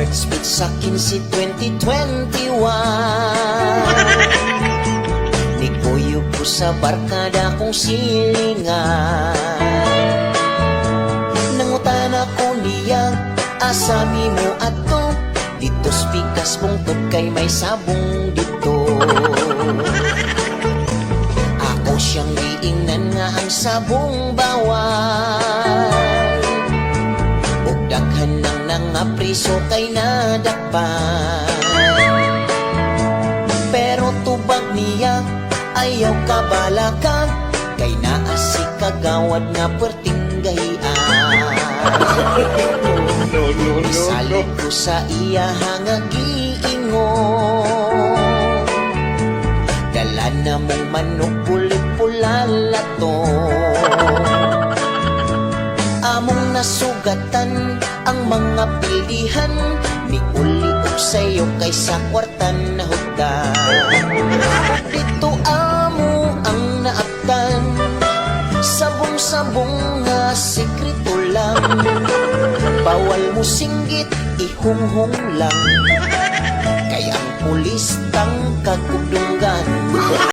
Heart speed sa 15-20-21. Niguyog ko sa barkada kong silingan. Nangutan ako niya, asami mo ato, dito spikas bungtod kay may sabong dito. Ako siyang giingnan nga ang sabong bawal, ug daghan nang nangapriso kay nadakpan. Pero tubag niya ayaw kabalakan, kay naa si kagawad nga perting gahian. Isalig ko sa iya nga giingon, dala na mong manok puli-pulala to. Among nasugatan ang mga pilihan, ni uli og sayo kaysa kwartan na hugdan. Dito amo ang naaptan, sabong-sabong nga sekreto lang. Bawal mo singgit, ihunghong lang, kaya ang pulis tangkag ug dunggan.